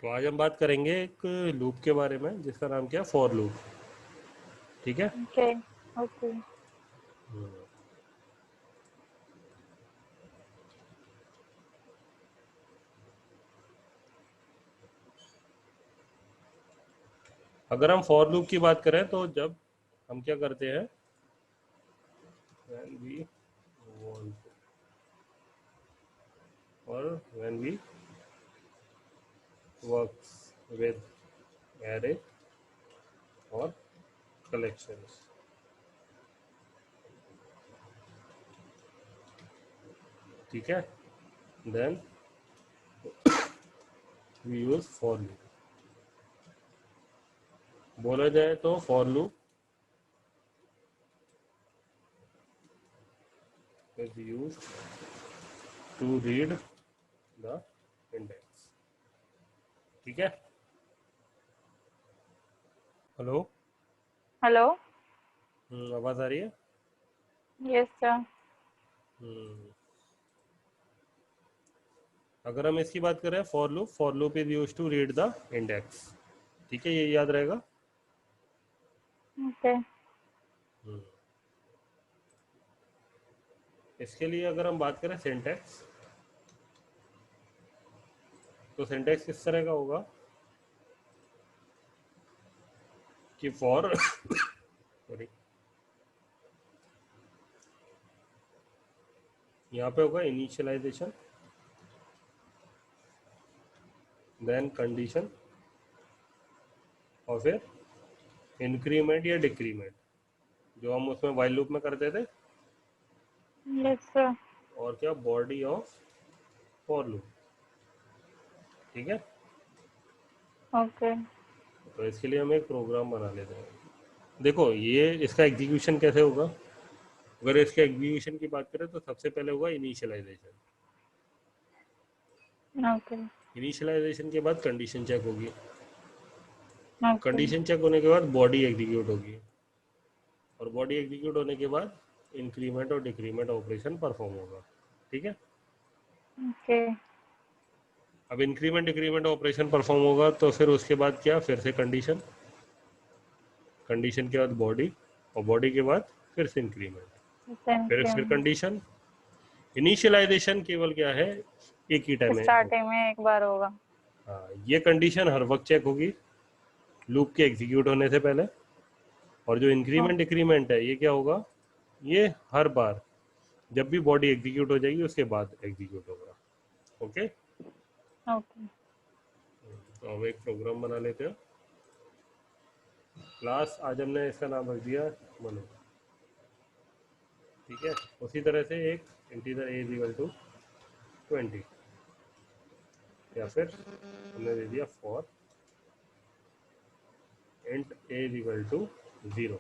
तो आज हम बात करेंगे एक लूप के बारे में जिसका नाम क्या है, फॉर लूप। ठीक है। Okay. Okay. अगर हम फॉर लूप की बात करें तो जब हम क्या करते हैं, when we want to, और when we works with array और collections, ठीक है, then we use for loop। बोला जाए तो for loop is used to read the index। ठीक है। हेलो। Hello. आवाज आ रही है? Yes, sir. हम्म, अगर हम इसकी बात करें for loop is use to read the index. ठीक है, ये याद रहेगा। Okay. इसके लिए अगर हम बात करें सिंटैक्स, तो सिंटैक्स किस तरह का होगा कि फॉर सॉरी, यहाँ पे होगा इनिशियलाइजेशन, देन कंडीशन, और फिर इंक्रीमेंट या डिक्रीमेंट, जो हम उसमें वाइल लूप में करते थे, Yes, sir. और क्या, बॉडी ऑफ फॉर लूप। ठीक है। Okay. तो इसके लिए हम एक प्रोग्राम बना लेते हैं। देखो, ये इसका एग्जीक्यूशन कैसे होगा। अगर इसके एग्जीक्यूशन की बात करें तो सबसे पहले होगा इनिशियलाइजेशन। Okay. इनिशियलाइजेशन के बाद कंडीशन चेक होगी। Okay. कंडीशन चेक होने के बाद बॉडी एग्जीक्यूट होगी, और बॉडी एग्जीक्यूट होने के बाद इंक्रीमेंट और डिक्रीमेंट ऑपरेशन परफॉर्म होगा। ठीक है। Okay. अब इंक्रीमेंट डिक्रीमेंट ऑपरेशन परफॉर्म होगा तो फिर उसके बाद क्या, फिर से कंडीशन, कंडीशन के बाद बॉडी, और बॉडी के बाद फिर से इंक्रीमेंट, Thank फिर you. कंडीशन। इनिशियलाइजेशन केवल क्या है, एक ही टाइम में स्टार्टिंग होता में एक बार होगा। है। हाँ, ये कंडीशन हर वक्त चेक होगी लूप के एग्जीक्यूट होने से पहले। और जो इंक्रीमेंट Okay. डिक्रीमेंट है, ये क्या होगा, ये हर बार जब भी बॉडी एग्जीक्यूट हो जाएगी उसके बाद एग्जीक्यूट होगा। ओके। Okay. तो हम एक प्रोग्राम बना लेते हैं। क्लास आज हमने इसका नाम रख दिया मनु। ठीक है। उसी तरह से एक integer A is equal to 20, या फिर हमने दे दिया for int A is equal to 0,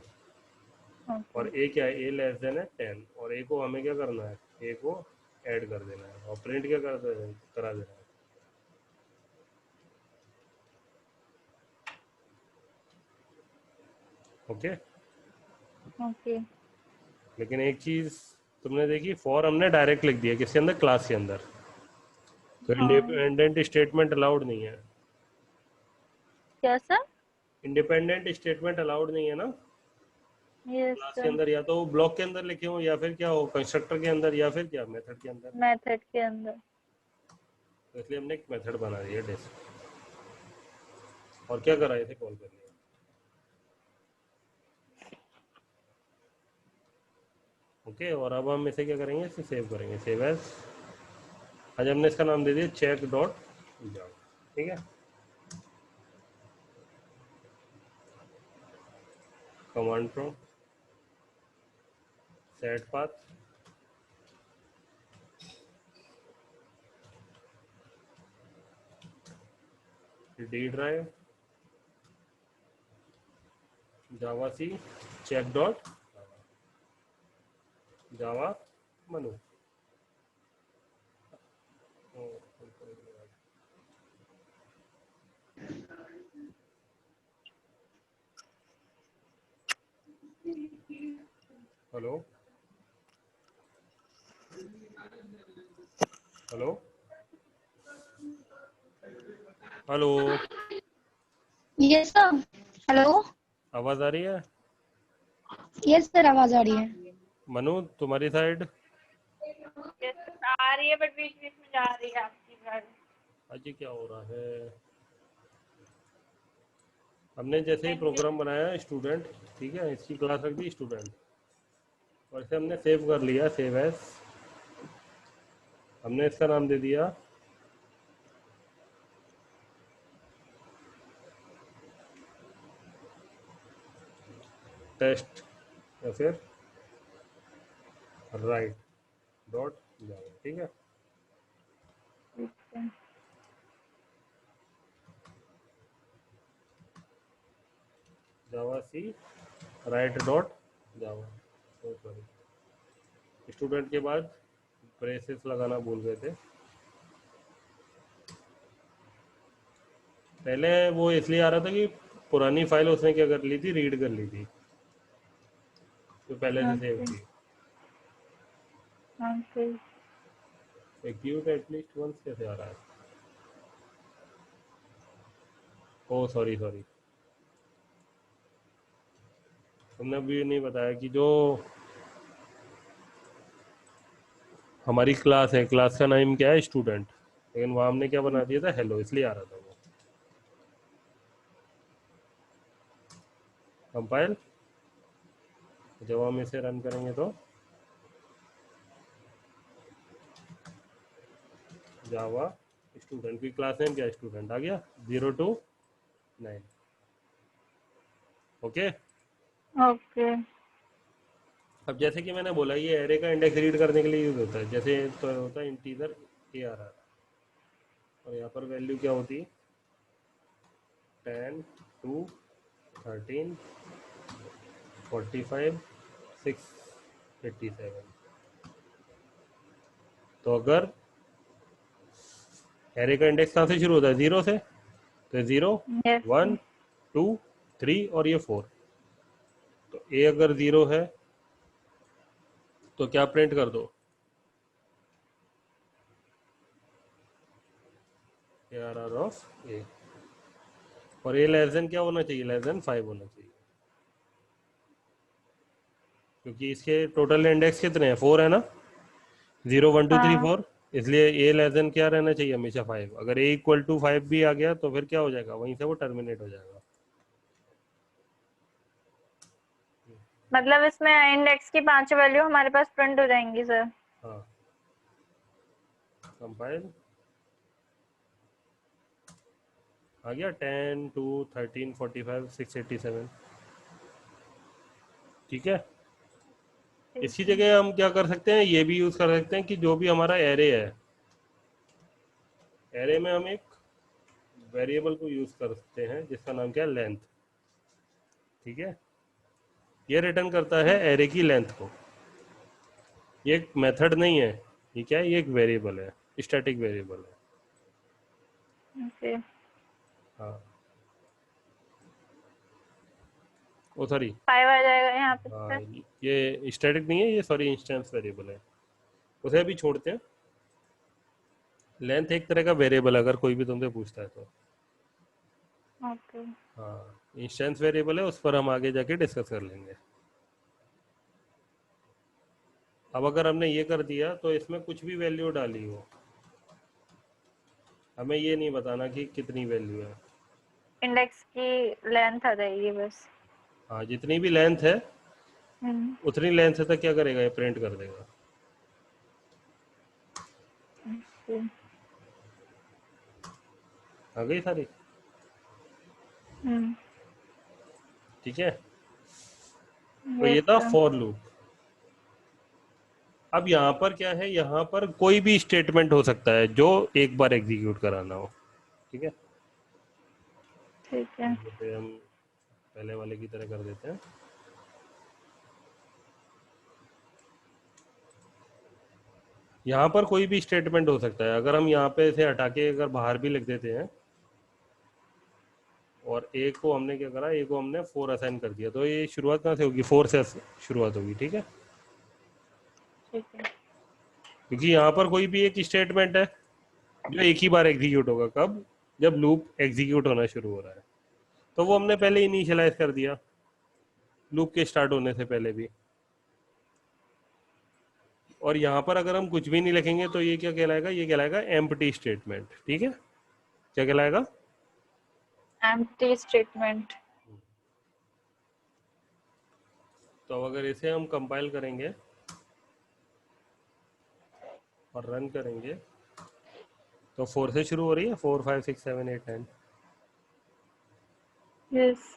Okay. और ए क्या है, ए लेस देन है 10, और ए को हमें क्या करना है, ए को ऐड कर देना है, और प्रिंट क्या करा देना है। ओके। Okay. लेकिन एक चीज तुमने देखी, फॉर हमने डायरेक्ट लिख दिया किसके अंदर, क्लास के अंदर, तो हाँ। इंडिपेंडेंट स्टेटमेंट अलाउड नहीं है। क्या सर? इंडिपेंडेंट स्टेटमेंट अलाउड नहीं है ना यस क्लास के सर। अंदर, या तो वो ब्लॉक के अंदर लिखे हो, या फिर क्या हो, कंस्ट्रक्टर के अंदर, या फिर क्या, मेथड के अंदर। मेथड के अंदर। तो इसलिए हमने एक मेथड बना दिया डेस्क, और क्या करा, इसे कॉल कर लिया। ओके, और अब हम इसे क्या करेंगे, इसे सेव करेंगे, सेव एज। आज हमने इसका नाम दे दिया चेक डॉट जावा। ठीक है। Command prompt, set path, D drive, Java C, check dot Java Manu. Hello. Hello. Hello, yes sir. Hello. आवाज आ रही है? यस सर, आवाज आ रही है। मनु, तुम्हारी साइड? आ रही है बट बीच बीच में जा रही है आपकी गाड़ी। आज ये क्या हो रहा है? हमने जैसे ही प्रोग्राम बनाया स्टूडेंट, ठीक है, इसकी क्लास रख दी स्टूडेंट, और इसे हमने सेव कर लिया, सेव एज। हमने इसका नाम दे दिया टेस्ट, या फिर राइट डॉट जावा, ठीक है। Java C write dot Java, sorry, student के बाद ब्रेसेस लगाना भूल गए थे। पहले वो इसलिए आ रहा था कि पुरानी फाइल उसने क्या कर ली थी, रीड कर ली थी, तो पहले से सेव थी। एक्यूट एटलीस्ट वंस कैसे आ रहा है? ओ सॉरी सॉरी, तुमने अभी नहीं बताया कि जो हमारी क्लास है, क्लास का नाम क्या है, स्टूडेंट, लेकिन वहाँ हमने क्या बना दिया था, हेलो, इसलिए आ रहा था वो। कंपाइल, जब हम इसे रन करेंगे तो जावा स्टूडेंट की क्लास नेम क्या है, स्टूडेंट आ गया, 0 to 9। ओके। ओके। अब जैसे कि मैंने बोला, ये एरे का इंडेक्स रीड करने के लिए यूज होता है। जैसे तो होता है इंटीजर ए आ रहा है, और यहाँ पर वैल्यू क्या होती है, 10 2 13 45 6 87। तो अगर एरे का इंडेक्स कहाँ से शुरू होता है, 0 से, तो 0 यस 1 2 3 और ये 4। तो ए अगर 0 है तो क्या प्रिंट कर दो, ARR ऑफ ए। और ए लेस देन क्या होना चाहिए, लेस देन 5 होना चाहिए, क्योंकि इसके टोटल इंडेक्स कितने हैं, 4 है ना, 0 1 2 3 हाँ 4। इसलिए ए लेस देन क्या रहना चाहिए, हमेशा 5। अगर ए इक्वल टू 5 भी आ गया तो फिर क्या हो जाएगा, वहीं से वो टर्मिनेट हो जाएगा। मतलब इसमें इंडेक्स की 5 वैल्यू हमारे पास प्रिंट हो जाएंगी सर। हाँ, कंपाइल, आ गया 10 2 13 45 6 87, ठीक है। इसी जगह हम क्या कर सकते हैं, ये भी यूज कर सकते हैं कि जो भी हमारा एरे है, एरे में हम एक वेरिएबल को यूज कर सकते हैं जिसका नाम क्या है, लेंथ, ठीक है। ये रिटर्न करता है एरे की लेंथ को। ये एक मेथड नहीं है, ये क्या है, ये एक वेरिएबल है, स्टैटिक वेरिएबल है। ओके। हाँ, ओ सॉरी, 5 आ जाएगा यहाँ पे हाँ, सर। ये स्टैटिक नहीं है, ये सॉरी इंस्टेंस वेरिएबल है, उसे अभी छोड़ते हैं। लेंथ एक तरह का वेरिएबल, अगर कोई भी तुमसे पूछता है तो। ओके। हाँ, इंस्टेंस वेरिएबल है, उस पर हम आगे जाके डिस्कस कर लेंगे। अब अगर हमने ये कर दिया तो इसमें कुछ भी वैल्यू डाली हो, हमें ये नहीं बताना कि कितनी वैल्यू है। इंडेक्स की लेंथ आ जाएगी बस। हाँ, जितनी भी लेंथ है उतनी लेंथ तक क्या करेगा, ये प्रिंट कर देगा। ओके। आ गई सारी, ठीक है। तो ये यस था सर। For loop. अब यहाँ पर क्या है, यहाँ पर कोई भी स्टेटमेंट हो सकता है जो एक बार एग्जीक्यूट कराना हो, ठीक है। ठीक है। जैसे हम पहले वाले की तरह कर देते हैं। यहाँ पर कोई भी स्टेटमेंट हो सकता है। अगर हम यहाँ पे इसे हटा के अगर बाहर भी लिख देते हैं, और ए को हमने क्या करा, ए को हमने 4 असाइन कर दिया, तो ये शुरुआत कहाँ से होगी, 4 से शुरुआत होगी, ठीक है। ठीक है। क्योंकि यहाँ पर कोई भी एक स्टेटमेंट है जो एक ही बार एग्जीक्यूट होगा, कब, जब लूप एग्जीक्यूट होना शुरू हो रहा है, तो वो हमने पहले इनिशियलाइज कर दिया लूप के स्टार्ट होने से पहले भी। और यहाँ पर अगर हम कुछ भी नहीं लिखेंगे तो ये क्या कहलाएगा, ये कहलाएगा एम्प्टी स्टेटमेंट। ठीक है, क्या कहलाएगा? Empty statement. तो अगर इसे हम कंपाइल करेंगे और रन करेंगे तो 4 से शुरू हो रही है, 4 5 6 7 8 9। यस।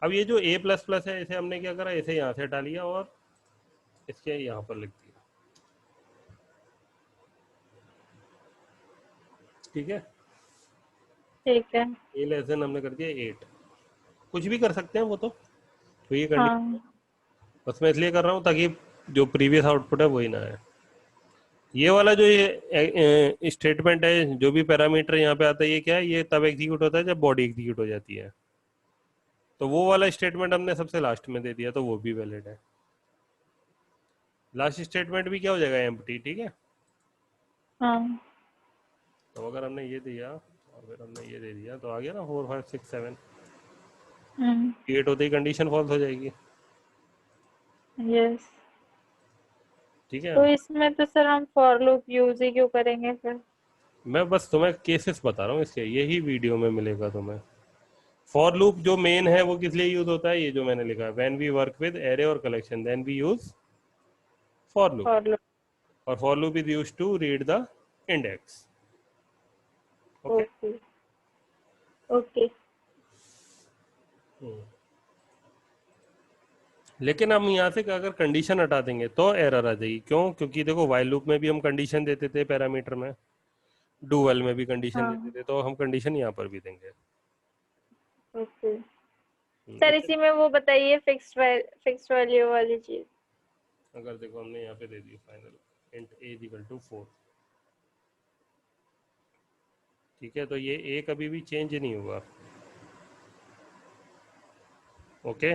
अब ये जो a प्लस प्लस है, इसे हमने क्या करा, इसे यहाँ से हटा लिया और इसके यहाँ पर लिख दिया। ठीक है, ठीक है। a लेस देन हमने कर दिया 8। कुछ भी कर सकते हैं वो तो ये करनी हाँ बस मैं इसलिए कर रहा हूँ ताकि जो प्रीवियस आउटपुट है वही ना है। ये वाला जो ये स्टेटमेंट है, जो भी पैरामीटर यहाँ पे आता है, ये क्या है, ये तब एग्जीक्यूट होता है जब बॉडी एग्जीक्यूट हो जाती है। तो वो वाला स्टेटमेंट हमने सबसे लास्ट में दे दिया, तो वो भी वैलिड है। लास्ट स्टेटमेंट भी क्या हो जाएगा, एम्प्टी। ठीक है, हाँ। तो अगर हमने ये दिया और फिर हमने ये दे दिया तो आ गया ना 4 5 6 7। 8 होते ही कंडीशन फॉल्स हो जाएगी। यस। ठीक है, तो इसमें तो सर हम फॉर लूप यूज ही क्यों करेंगे फिर? मैं बस तुम्हें केसेस बता रहा हूँ इसके, यही वीडियो में मिलेगा तुम्हें। फॉर लूप जो मेन है वो किस लिए यूज होता है, ये जो मैंने लिखा है, when we work with array और collection then we use for loop. For loop. और for loop is used to read the index. Okay. Okay. Okay. लेकिन हम यहाँ से अगर कंडीशन हटा देंगे तो एरर आ जाएगी। क्यों? क्योंकि देखो वाइल लूप में भी हम कंडीशन देते थे पैरामीटर में, डू वाइल में भी कंडीशन देते हाँ। थे, तो हम कंडीशन यहाँ पर भी देंगे। ओके सर, इससे इसी में वो बताइए फिक्स्ड वैल्यू वाली चीज। अगर देखो हमने यहाँ पे दे दी final int a equal to 4। ठीक है, तो ये a कभी भी चेंज नहीं होगा। Okay,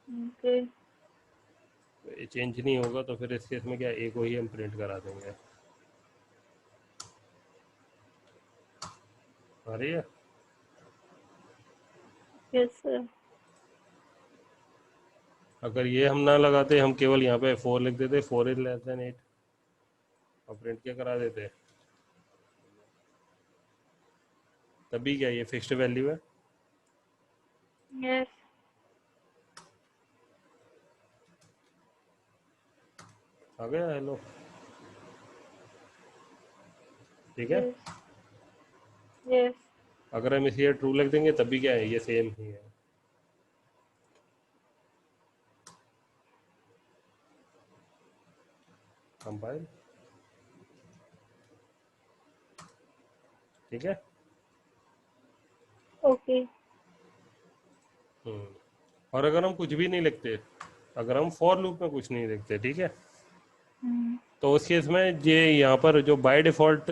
okay. तो ये चेंज नहीं होगा, तो फिर इस केस में क्या, a को ही हम प्रिंट करा देंगे। आ रही है? Yes sir. अगर ये हम ना लगाते, हम केवल यहाँ पे 4 लिख देते, 4 इज लेस देन 8, और प्रिंट क्या करा देते, तभी क्या ये फिक्स्ड वैल्यू है। यस। आ गया, हेलो। ठीक है, यस। यस। अगर हम इसे ट्रू लिख देंगे तभी क्या है, ये सेम ही है। कंपाइल। ठीक है। ओके। और अगर हम कुछ भी नहीं लिखते, अगर हम फॉर लूप में कुछ नहीं लिखते, ठीक है, तो उस केस में ये यहाँ पर जो बाय डिफॉल्ट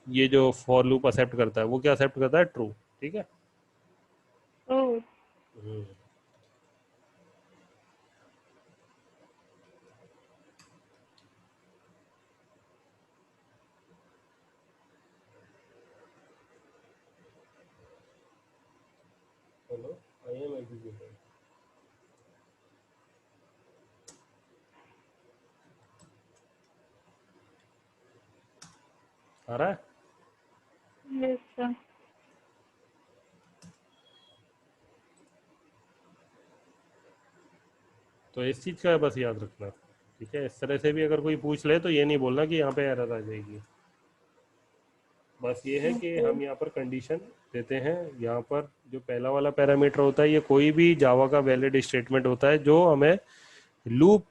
ये जो फॉर लूप एक्सेप्ट करता है, वो क्या एक्सेप्ट करता है, ट्रू। ठीक है। Oh. Hello, I am executing. आ रहा है? Yes sir. तो इस चीज़ का बस याद रखना। ठीक है, इस तरह से भी अगर कोई पूछ ले तो ये नहीं बोलना कि यहाँ पे एरर आ जाएगी। बस ये है कि ओके। हम यहाँ पर कंडीशन देते हैं। यहाँ पर जो पहला वाला पैरामीटर होता है, ये कोई भी जावा का वैलिड स्टेटमेंट होता है जो हमें लूप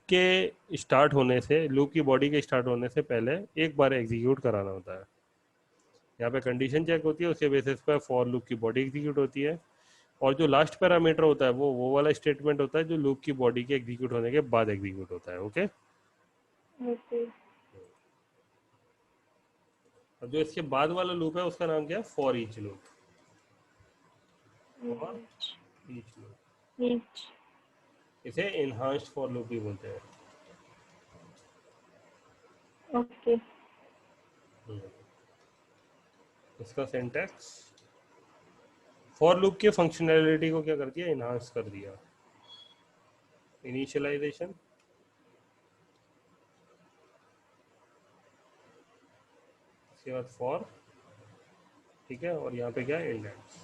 के स्टार्ट होने से, लूप की बॉडी के स्टार्ट होने से पहले एक बार एग्जीक्यूट कराना होता है। यहाँ पे कंडीशन चेक होती है, उसके बेसिस पर फॉर लूप की बॉडी एग्जीक्यूट होती है। और जो लास्ट पैरामीटर होता है वो वाला स्टेटमेंट होता है जो लूप की बॉडी के एग्जीक्यूट होने के बाद एग्जीक्यूट होता है। ओके। ओके। अब जो इसके बाद वाला लूप है उसका नाम क्या है, for each loop. For each loop, each. इसे इनहांस्ड फॉर लूप भी बोलते हैं। ओके। इसका सिंटैक्स फॉर लूप के फंक्शनैलिटी को क्या कर दिया, इनहांस कर दिया। इनिशियलाइजेशन, इसके बाद फॉर, ठीक है, और यहाँ पे क्या है, इंडेक्स।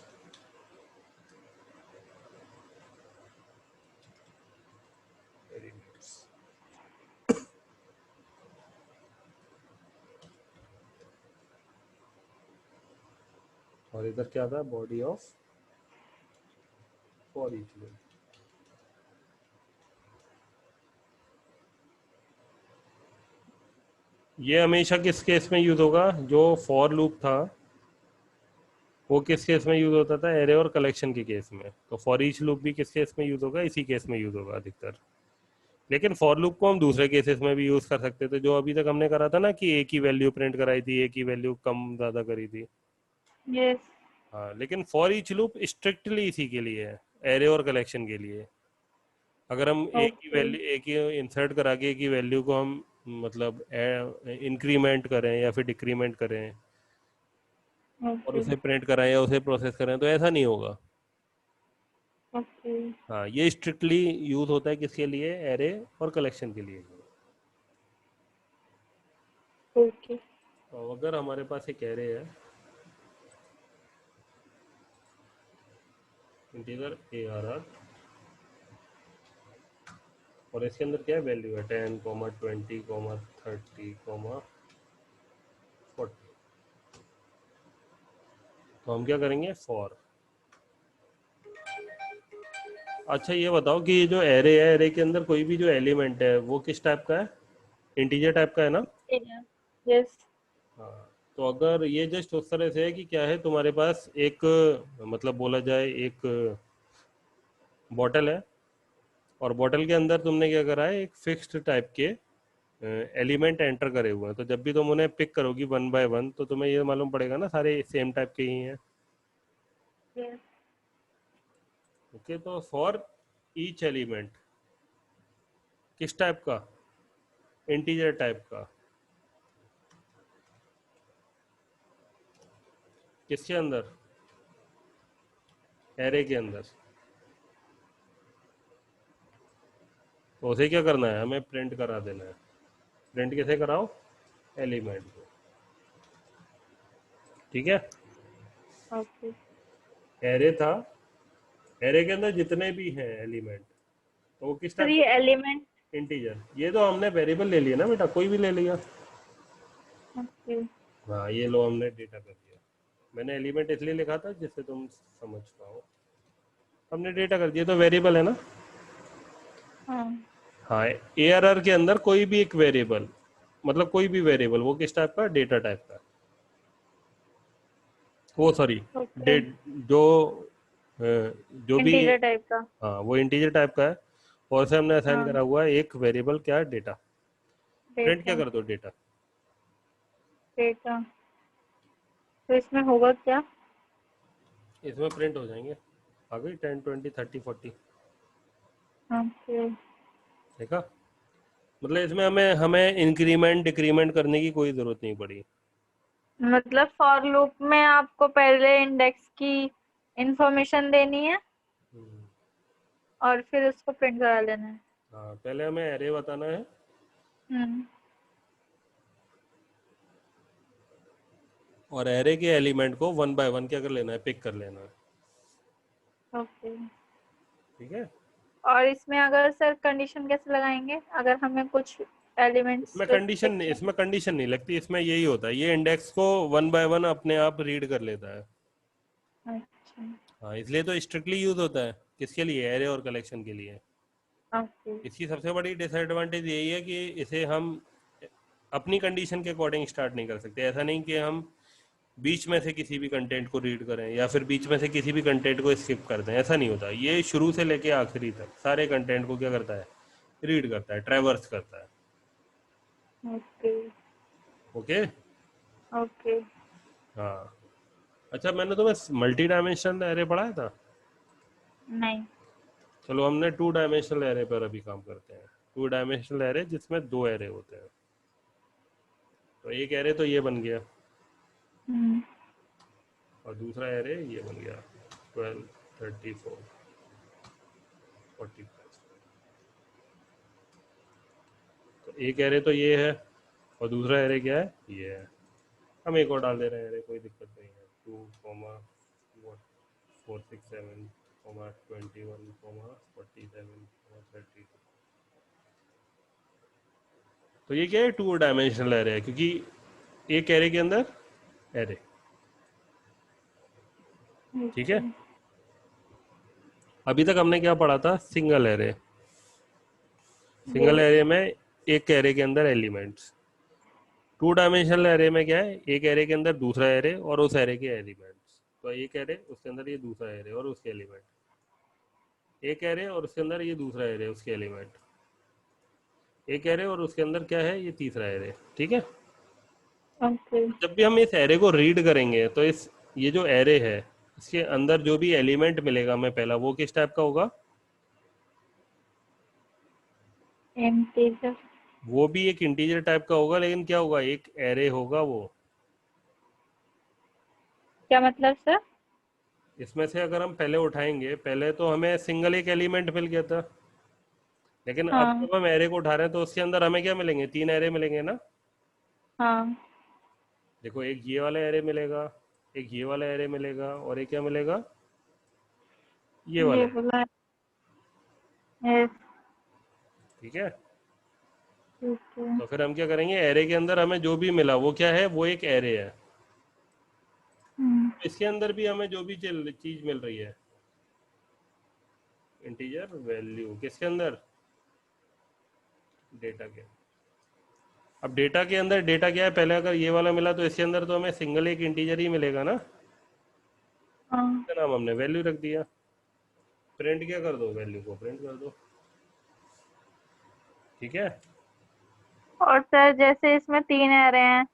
और इधर क्या था, body of for each loop. ये हमेशा किस केस में यूज होगा, जो फॉर लूप था वो किस केस में यूज होता था, एरे और कलेक्शन के केस में। तो फॉर ईच लूप भी किस केस में यूज होगा, इसी केस में यूज होगा अधिकतर। लेकिन फॉर लूप को हम दूसरे केसेस में भी यूज कर सकते थे, जो अभी तक हमने करा था ना, कि एक ही वैल्यू प्रिंट कराई थी, एक ही वैल्यू कम ज्यादा करी थी। यस। हाँ, लेकिन फॉर ईच लूप स्ट्रिक्टली इसी के लिए है, एरे और कलेक्शन के लिए। अगर हम ओके। एक ही इंसर्ट करा के एक ही वैल्यू को हम मतलब इंक्रीमेंट करें या फिर डिक्रीमेंट करें और ओके। उसे प्रिंट कराएं या उसे प्रोसेस करें, तो ऐसा नहीं होगा। ओके। हाँ, ये स्ट्रिक्टली यूज होता है किसके लिए, एरे और कलेक्शन के लिए। ओके। और अगर हमारे पास एक एरे है, इंटीजर ARR, और इसके अंदर क्या वैल्यू है, 10, 20, 30, 40, तो हम क्या करेंगे, फॉर। अच्छा ये बताओ कि जो एरे है, एरे के अंदर कोई भी जो एलिमेंट है वो किस टाइप का है, इंटीजर टाइप का है ना। यस। हाँ, तो अगर ये जस्ट उस तरह से है कि क्या है, तुम्हारे पास एक मतलब बोला जाए एक बॉटल है, और बॉटल के अंदर तुमने क्या करा है, एक फिक्स्ड टाइप के एलिमेंट एंटर करे हुए हैं। तो जब भी तुम उन्हें पिक करोगी वन बाय वन, तो तुम्हें ये मालूम पड़ेगा ना सारे सेम टाइप के ही हैं। यस। ओके, तो फॉर ईच एलिमेंट किस टाइप का, इंटीजर टाइप का, किसके अंदर, एरे के अंदर। तो उसे क्या करना है, हमें प्रिंट करा देना है। प्रिंट कैसे कराओ, एलिमेंट को, ठीक है। ओके। एरे था, एरे के अंदर जितने भी हैं एलिमेंट, तो वो किस सर टाइप ये एलिमेंट। का, इंटीजर। ये तो हमने वेरिएबल ले लिया ना बेटा, कोई भी ले लिया। ओके। हाँ, ये लो हमने डेटा कर दिया। मैंने एलिमेंट इसलिए लिखा था जिससे तुम समझ पाओ। हमने डेटा कर दिया, तो वेरिएबल है ना। हाँ। हाँ, ARR के अंदर कोई भी एक वेरिएबल, मतलब कोई भी वेरिएबल, वो किस टाइप का, डेटा टाइप का। वो सॉरी, ओके। डेट, जो जो भी, इंटीजर टाइप का। हाँ वो इंटीजर टाइप का है, और से हमने असाइन हाँ। करा हुआ है एक वेरिएबल, क्या, डेटा। प्रिंट क्या डेटा। कर दो, डेटा। डेटा। तो इसमें होगा क्या? इसमें प्रिंट हो जाएंगे, आ गई 10, 20, 30, 40, ओके। देखा। मतलब इसमें हमें हमें इंक्रीमेंट डिक्रीमेंट करने की कोई जरूरत नहीं पड़ी। मतलब फॉर लूप में आपको पहले इंडेक्स की इंफॉर्मेशन देनी है और फिर उसको प्रिंट करा लेना है। हाँ, पहले हमें एरे बताना है, हम्म। और एरे के एलिमेंट को वन बाय वन क्या कर लेना है, पिक कर लेना है, ओके। ठीक है। और इसमें अगर सर कंडीशन कैसे लगाएंगे अगर हमें कुछ एलिमेंट्स पिक करना इसमें कंडीशन नहीं लगती, इसमें यही होता है, ये इंडेक्स को वन बाय वन अपने आप रीड कर लेता है। है? अच्छा। हाँ, इसलिए तो स्ट्रिक्टली यूज होता है, किसके लिए, एरे और कलेक्शन के लिए। ओके। इसकी सबसे बड़ी डिसएडवांटेज यही है कि इसे हम अपनी कंडीशन के अकॉर्डिंग स्टार्ट नहीं कर सकते। ऐसा नहीं कि हम बीच में से किसी भी कंटेंट को रीड करें या फिर बीच में से किसी भी कंटेंट को स्किप कर दें, ऐसा नहीं होता। ये शुरू से लेके आखिरी तक सारे कंटेंट को क्या करता है, रीड करता है, ट्रैवर्स करता है। ओके। ओके। ओके। हाँ, अच्छा मैंने तुम्हें मल्टी डायमेंशनल एरे पढ़ाया था। नहीं। चलो हमने 2 डायमेंशनल एरे पर अभी काम करते हैं। 2 डायमेंशनल एरे जिसमें 2 एरे होते हैं। तो एक एरे तो ये बन गया, हम्म। और दूसरा एरे ये बन गया 12, 34, 45। तो एक एरे तो ये है और दूसरा एरे क्या है, ये है। हम एक और डाल दे रहे हैं एरे, कोई दिक्कत नहीं है। 2, 4, 6, 7, 21, 47, 32। तो ये क्या है, 2 डायमेंशनल एरे है, क्योंकि एक एरे के अंदर एरे। ठीक है, अभी तक हमने क्या पढ़ा था, सिंगल एरे। सिंगल एरे में एक एरे के अंदर एलिमेंट्स। 2 डायमेंशनल एरे में क्या है, एक एरे के अंदर दूसरा एरे और उस एरे के एलिमेंट्स। तो एक एरे, उसके अंदर ये दूसरा एरे और उसके एलिमेंट, एक एरे और उसके अंदर ये दूसरा एरे उसके एलिमेंट, एक एरे और उसके अंदर क्या है, ये तीसरा एरे। ठीक है, ओके। जब भी हम इस एरे को रीड करेंगे तो इस ये जो एरे है इसके अंदर जो भी एलिमेंट मिलेगा हमें पहला, वो किस टाइप का होगा, इंटीजर। वो भी एक इंटीजर टाइप का होगा, लेकिन क्या होगा, एक एरे होगा वो। क्या मतलब सर? इसमें से अगर हम पहले उठाएंगे, पहले तो हमें सिंगल एक एलिमेंट मिल गया था, लेकिन अब हाँ जब हम एरे को उठा रहे हैं तो उसके अंदर हमें क्या मिलेंगे, 3 एरे मिलेंगे ना। हाँ। देखो, एक ये वाला एरे मिलेगा, एक ये वाला एरे मिलेगा, और एक क्या मिलेगा, ये वाला ये एरे। बोला है। ठीक है, ठीक है। तो फिर हम क्या करेंगे, एरे के अंदर हमें जो भी मिला वो क्या है, वो एक एरे है। हम्म, इसके अंदर भी हमें जो भी चीज मिल रही है, इंटीजर वैल्यू, किसके अंदर, डेटा के। अब डेटा के अंदर डेटा क्या है, पहले अगर ये वाला मिला तो इसके अंदर तो हमें सिंगल एक इंटीजर ही मिलेगा ना। हाँ। इसका नाम हमने वैल्यू रख दिया। प्रिंट क्या कर दो, वैल्यू को प्रिंट कर दो। ठीक है, और सर जैसे इसमें 3 एरे हैं,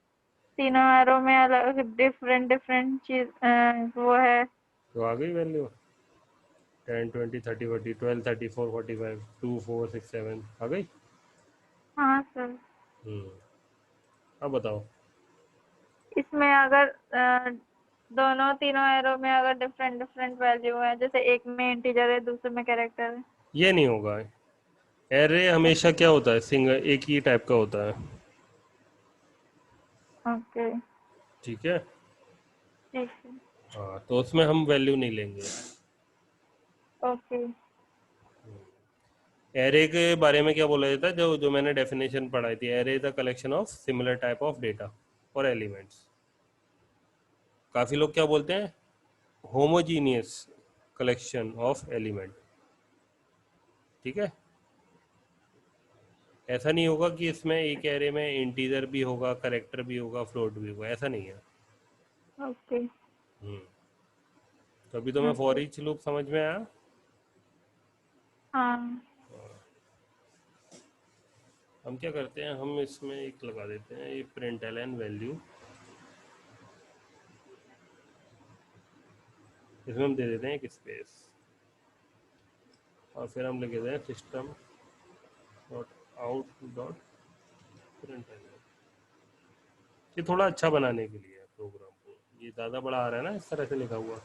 तीनों एरो में अलग डिफरेंट डिफरेंट चीज वो है। तो आ गई वैल्यू, 10, 20, 30, 40, 12, 34, 45, 2, 4, 6, 7 आ गई। हाँ सर। हम्म, अब बताओ। इसमें अगर दोनों तीनों एरो में अगर डिफरेंट डिफरेंट वैल्यू है, जैसे एक में इंटीजर है दूसरे में कैरेक्टर है। ये नहीं होगा, एरे हमेशा क्या होता है, सिंगल एक ही टाइप का होता है। ओके। ठीक है, ठीक है। हाँ, तो उसमें हम वैल्यू नहीं लेंगे। ओके। एरे के बारे में क्या बोला जाता है, जो जो मैंने डेफिनेशन पढ़ाई थी, array is the collection of similar type of data और एलिमेंट्स। काफी लोग क्या बोलते हैं, होमोजीनियस कलेक्शन ऑफ एलिमेंट। ठीक है, ऐसा नहीं होगा कि इसमें एक एरे में इंटीजर भी होगा, करेक्टर भी होगा, फ्लोट भी होगा, ऐसा नहीं है। ओके। हम्म, तो अभी तो मैं ओके। फॉर ईच लूप समझ में आया। हाँ। हम क्या करते हैं, हम इसमें एक लगा देते हैं, ये प्रिंट एलन वैल्यू, इसमें हम दे देते हैं एक स्पेस, और फिर हम लिख देते हैं system dot out dot println. ये थोड़ा अच्छा बनाने के लिए है प्रोग्राम को, ये ज़्यादा बड़ा आ रहा है ना इस तरह से लिखा हुआ।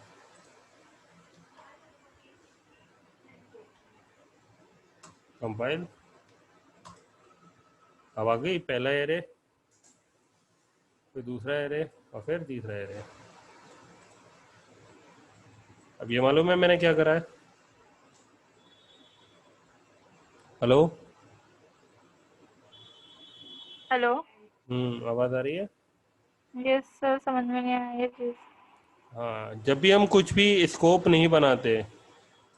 कंपाइल, अब आ गई पहला एरे, फिर दूसरा एरे, और फिर तीसरा एरे। अब ये मालूम है मैंने क्या करा है, हेलो। हेलो। आवाज़ आ रही है। यस सर, समझ में नहीं आया ये चीज। हाँ, जब भी हम कुछ भी स्कोप नहीं बनाते,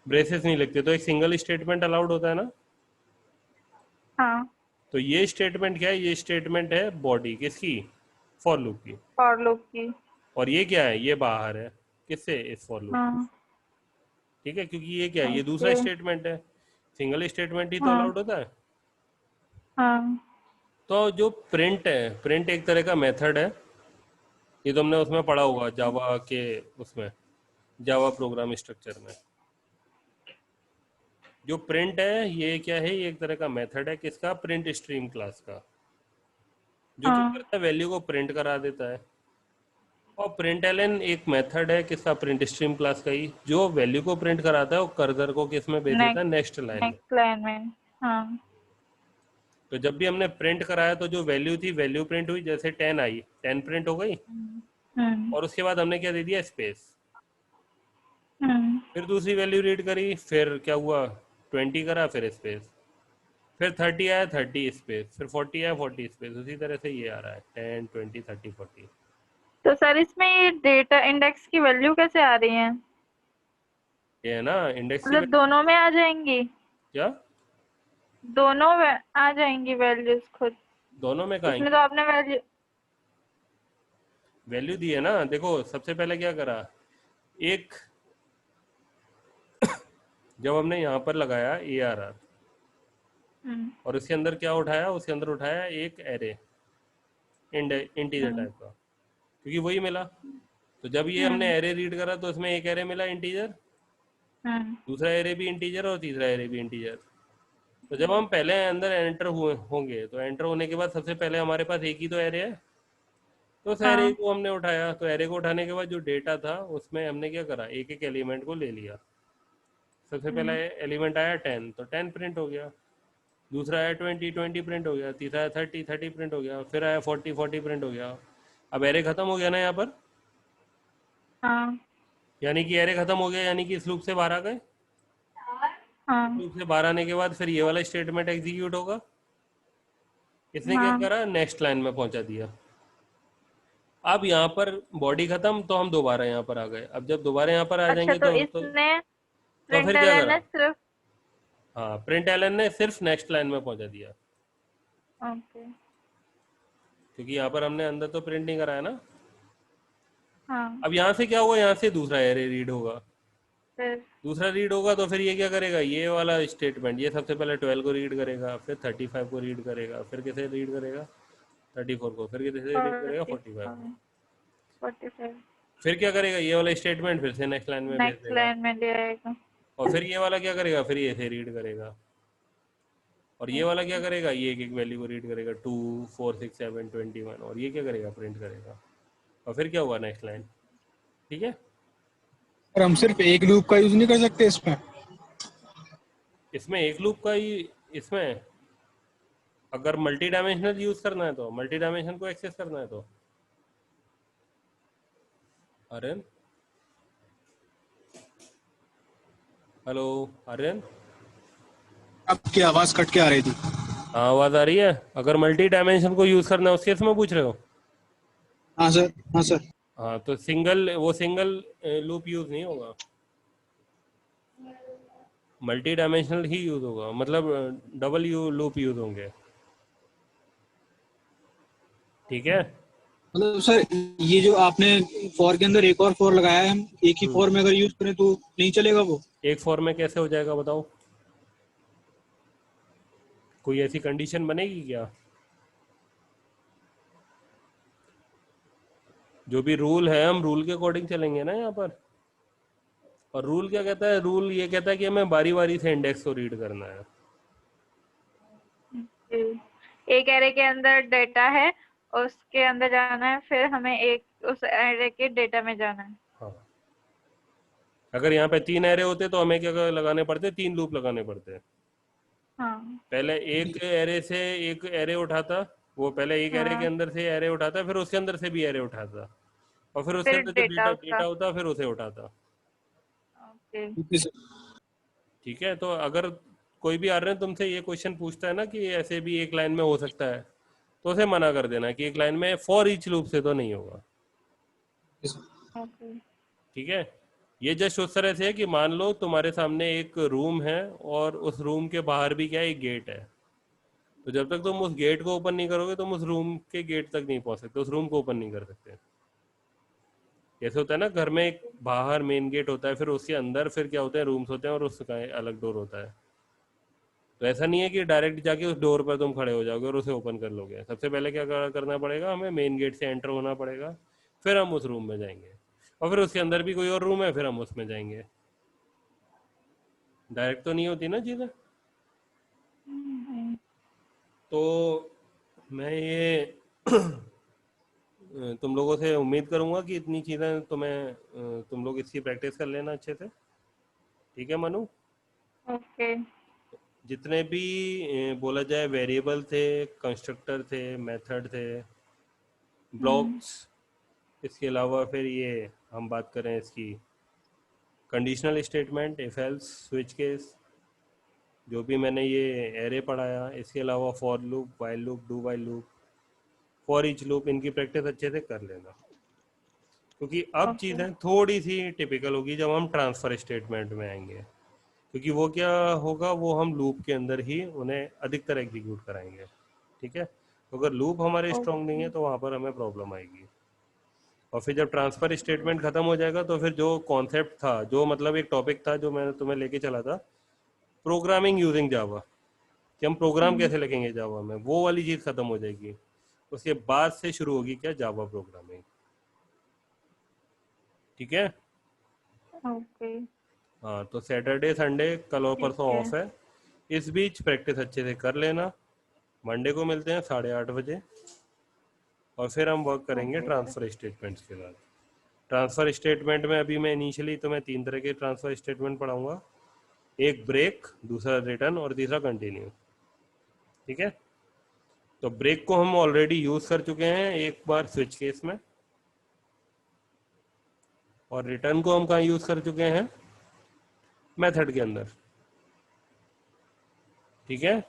ब्रेसेस नहीं लिखते, तो एक सिंगल स्टेटमेंट अलाउड होता है ना। हाँ। तो ये स्टेटमेंट क्या है, ये स्टेटमेंट है बॉडी किसकी, फॉर लूप की। फॉर लूप की। और ये क्या है, ये बाहर है किससे, इस फॉर लूप। हाँ। ठीक है, क्योंकि ये क्या है, ये ओके। दूसरा स्टेटमेंट है। सिंगल स्टेटमेंट ही तो हाँ। अलाउड होता है। हाँ। तो जो प्रिंट है, प्रिंट एक तरह का मेथड है। ये तुमने उसमें पढ़ा होगा, जावा के उसमें, जावा प्रोग्राम स्ट्रक्चर में। जो प्रिंट है ये क्या है, ये एक तरह का मेथड है किसका, प्रिंट स्ट्रीम क्लास का, जो क्या हाँ। करता है, वैल्यू को प्रिंट करा देता है। और प्रिंट एलन एक मेथड है किसका, प्रिंट स्ट्रीम क्लास का ही, जो वैल्यू को प्रिंट कराता है वो कर्सर को किस में भेज देता है, नेक्स्ट नेक्स्ट लाइन में। नेक्स्ट लाइन में। हाँ। तो जब भी हमने प्रिंट कराया तो जो वैल्यू थी वैल्यू प्रिंट हुई, जैसे 10 आई 10 प्रिंट हो गई, हम्म। और उसके बाद हमने क्या दे दिया, स्पेस। हम्म। फिर दूसरी वैल्यू रीड करी, फिर क्या हुआ, 20 करा, फिर स्पेस। फिर 30 आया, 30 स्पेस, फिर 40 आया, 40 स्पेस। उसी तरह से ये आ रहा है 10 20 30 40। तो सर इसमें ये डेटा इंडेक्स की वैल्यू कैसे आ रही है? ये है ना इंडेक्स की मतलब दोनों में आ जाएंगी? क्या, दोनों आ जाएंगी वैल्यूज खुद? दोनों में कहाँ इसमें तो आपने वैल्यू। वैल्यू दी है ना। देखो सबसे पहले क्या करा, एक जब हमने यहाँ पर लगाया ARR, हम्म। और उसके अंदर क्या उठाया, उसके अंदर उठाया एक एरे, इंटीजर हम्म। टाइप का, क्योंकि वही मिला। तो जब ये हमने हम्म। एरे रीड करा तो उसमें एक एरे मिला इंटीजर, हम्म। दूसरा एरे भी इंटीजर और तीसरा एरे भी इंटीजर। तो जब हम पहले अंदर एंटर हुए होंगे तो एंटर होने के बाद सबसे पहले हमारे पास एक ही तो एरे है, तो उस एरे हाँ। को हमने उठाया। तो एरे को उठाने के बाद जो डेटा था उसमें हमने क्या करा, एक एक एलिमेंट को ले लिया। सबसे पहला हम्म। एलिमेंट आया 10, तो 10 प्रिंट हो गया। दूसरा आया 20, 20 प्रिंट हो गया। तीसरा आया 30, 30 प्रिंट हो गया। फिर आया 40, 40 प्रिंट हो गया। अब एरे खत्म हो गया ना यहाँ पर, हाँ। यानी कि एरे खत्म हो गया, यानी कि इस लूप से बाहर आ गए। हाँ। लूप से बाहर आने के बाद फिर ये वाला स्टेटमेंट एग्जीक्यूट होगा। इसने क्या हाँ। करा, नेक्स्ट लाइन में पहुंचा दिया। अब यहाँ पर बॉडी खत्म, तो हम दोबारा यहाँ पर आ गए। अब जब दोबारा यहाँ पर आ अच्छा, जाएंगे तो तो इसने फिर प्रिंट क्या एलन करा, ने सिर्फ। हाँ प्रिंट एलन ने सिर्फ नेक्स्ट लाइन में पहुंचा दिया, ओके। क्योंकि यहाँ पर हमने अंदर तो प्रिंट नहीं कराया ना। हाँ। अब यहाँ से क्या होगा, यहाँ से दूसरा एरे रीड होगा। फिर। दूसरा रीड होगा तो फिर ये क्या करेगा, ये वाला स्टेटमेंट, ये सबसे पहले 12 को रीड करेगा, फिर 35 को रीड करेगा, फिर किसे रीड करेगा, 34 को, फिर किसे रीड करेगा, 45 को। 45। फिर क्या करेगा, ये वाला स्टेटमेंट फिर से नेक्स्ट लाइन में भेज नेक्स्ट देगा। लाइन में ले आएगा। और फिर ये वाला क्या करेगा, फिर ये से रीड करेगा। और ये वाला क्या करेगा, ये एक एक वैल्यू को रीड करेगा, 2 4 6 7 21, और ये क्या करेगा, प्रिंट करेगा। और फिर क्या हुआ, नेक्स्ट लाइन। ठीक है, और हम सिर्फ एक लूप का यूज नहीं कर सकते इसमें? इसमें एक लूप का ही, इसमें अगर मल्टी डायमेंशनल यूज करना है तो, मल्टी डायमेंशन को एक्सेस करना है तो। आर्यन, हेलो आर्यन। आपकी आवाज कट के आ रही थी। हाँ आवाज आ रही है। अगर मल्टी डायमेंशन को यूज करना है उस केस में पूछ रहे हो। हाँ सर, हाँ सर। हाँ तो सिंगल लूप यूज नहीं होगा, मल्टी डायमेंशनल ही यूज होगा, मतलब डबल लूप यूज होंगे। ठीक है। मतलब सर, ये जो आपने फॉर के अंदर एक और फॉर लगाया है, हम एक ही फॉर में अगर यूज करें तो नहीं चलेगा वो? एक फॉर में कैसे हो जाएगा बताओ, कोई ऐसी कंडीशन बनेगी क्या। जो भी रूल है हम रूल के अकॉर्डिंग चलेंगे ना यहाँ पर। और रूल क्या कहता है, रूल ये कहता है कि हमें बारी बारी से इंडेक्स को रीड करना है। एक एरे के अंदर डेटा है, उसके अंदर जाना है, फिर हमें एक उस एरे के डेटा में जाना है। हाँ, अगर यहाँ पे 3 एरे होते तो हमें क्या लगाने पड़ते, 3 लूप लगाने पड़ते। हाँ। पहले एक एरे से एक एरे उठाता, वो पहले एक एरे के हाँ। अंदर से एरे उठाता, फिर उसके अंदर से भी एरे उठाता, और फिर उसके फिर अंदर जो डेटा डेटा उसका। डेटा होता फिर उसे उठाता। ओके। Okay sir. ठीक है, तो अगर कोई भी आ रहे हैं तुमसे ये क्वेश्चन पूछता है ना कि ऐसे भी एक लाइन में हो सकता है, तो उसे मना कर देना कि एक लाइन में फॉर ईच लूप से तो नहीं होगा। ओके। ठीक है, ये जस्ट उस तरह से है कि मान लो तुम्हारे सामने एक रूम है और उस रूम के बाहर भी क्या है, एक गेट है। तो जब तक तुम उस गेट को ओपन नहीं करोगे तुम उस रूम के गेट तक नहीं पहुंच सकते, उस रूम को ओपन नहीं कर सकते। जैसे होता है ना घर में एक बाहर मेन गेट होता है, फिर उसके अंदर फिर क्या होते हैं, रूम्स होते हैं और उसका अलग डोर होता है। तो ऐसा नहीं है कि डायरेक्ट जाके उस डोर पर तुम खड़े हो जाओगे और उसे ओपन कर लोगे। सबसे पहले क्या करना पड़ेगा, हमें मेन गेट से एंटर होना पड़ेगा, फिर हम उस रूम में जाएंगे, और फिर उसके अंदर भी कोई और रूम है, फिर हम उसमें जाएंगे। डायरेक्ट तो नहीं होती ना चीज़ें। तो मैं ये तुम लोगों से उम्मीद करूंगा कि इतनी चीज़ें तुम लोग इसकी प्रैक्टिस कर लेना अच्छे से। ठीक है मनु? ओके। जितने भी बोला जाए वेरिएबल थे, कंस्ट्रक्टर थे, मेथड थे, ब्लॉक्स, इसके अलावा फिर ये हम बात करें इसकी conditional statement, if else, switch case, जो भी मैंने ये एरे पढ़ाया, इसके अलावा for loop, while loop, do while loop, for each loop, इनकी प्रैक्टिस अच्छे से कर लेना। क्योंकि अब ओके। चीज़ें थोड़ी सी टिपिकल होगी जब हम ट्रांसफ़र स्टेटमेंट में आएंगे, क्योंकि वो क्या होगा, वो हम लूप के अंदर ही उन्हें अधिकतर एग्जीक्यूट कराएंगे। ठीक है? तो अगर लूप हमारे स्ट्रांग नहीं ओके। है तो वहाँ पर हमें प्रॉब्लम आएगी। और फिर जब ट्रांसफ़र स्टेटमेंट ख़त्म हो जाएगा तो फिर जो कॉन्सेप्ट था, जो मतलब एक टॉपिक था जो मैंने तुम्हें लेके चला था, प्रोग्रामिंग यूजिंग जावा, कि हम प्रोग्राम कैसे लिखेंगे जावा में, वो वाली चीज़ ख़त्म हो जाएगी। उसके बाद से शुरू होगी क्या, जावा प्रोग्रामिंग। ठीक है? ओके। हाँ, तो सैटरडे संडे कल और ठीक परसों है। ऑफ है। इस बीच प्रैक्टिस अच्छे से कर लेना। मंडे को मिलते हैं 8:30 बजे, और फिर हम वर्क करेंगे ओके सर। ट्रांसफ़र स्टेटमेंट्स के बाद। ट्रांसफ़र स्टेटमेंट में अभी मैं इनिशियली तुम्हें 3 तरह के ट्रांसफ़र स्टेटमेंट पढ़ाऊंगा। एक ब्रेक, दूसरा रिटर्न, और तीसरा कंटिन्यू। ठीक है? तो ब्रेक को हम ऑलरेडी यूज़ कर चुके हैं एक बार स्विच केस में, और रिटर्न को हम कहाँ यूज़ कर चुके हैं, मेथड के अंदर। ठीक है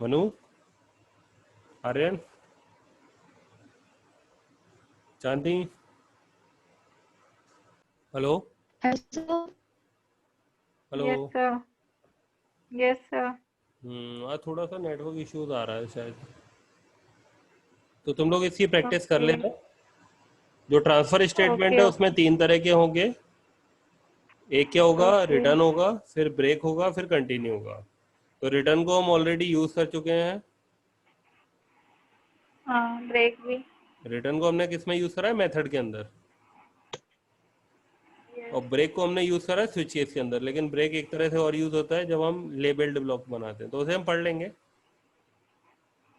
मनु, आर्यन, चांदी, hello? Hello hello? Yes sir. Yes sir. आज थोड़ा सा नेटवर्क इश्यूज आ रहा है शायद, तो तुम लोग इसकी प्रैक्टिस कर ओके। लेना। जो ट्रांसफ़र स्टेटमेंट ओके। है उसमें ओके। 3 तरह के होंगे। एक क्या होगा, ओके। रिटर्न होगा, फिर ब्रेक होगा, फिर कंटिन्यू होगा। तो रिटर्न को हम ऑलरेडी यूज़ कर चुके हैं। हाँ, ब्रेक भी। रिटर्न को हमने किस में यूज़ करा है, मेथड के अंदर। और यस। ब्रेक को हमने यूज़ करा है स्विच केस के अंदर। लेकिन ब्रेक एक तरह से और यूज़ होता है जब हम लेबल्ड ब्लॉक बनाते हैं, तो उसे हम पढ़ लेंगे।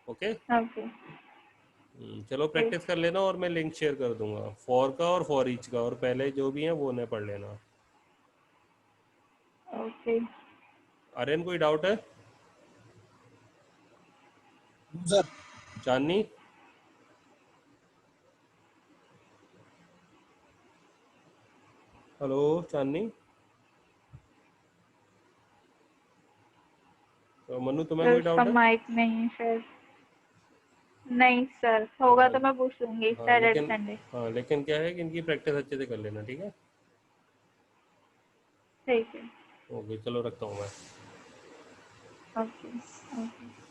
ओके? ओके। चलो प्रैक्टिस कर लेना, और मैं लिंक शेयर कर दूंगा फॉर का और फॉर ईच का, और पहले जो भी है वो उन्हें पढ़ लेना। ओके। आर्यन, कोई डाउट है? सर। चांदनी? हेलो चांदनी? तो मनु, तुम्हें सर कोई उसका डाउट है? माइक नहीं है शायद। नहीं सर, होगा हाँ। तो मैं पूछ लूंगी हाँ सैटरडे लेकिन संडे। हाँ लेकिन क्या है कि इनकी प्रैक्टिस अच्छे से कर लेना। ठीक है? ठीक है। ओके, चलो रखता हूँ मैं। ओके। ओके।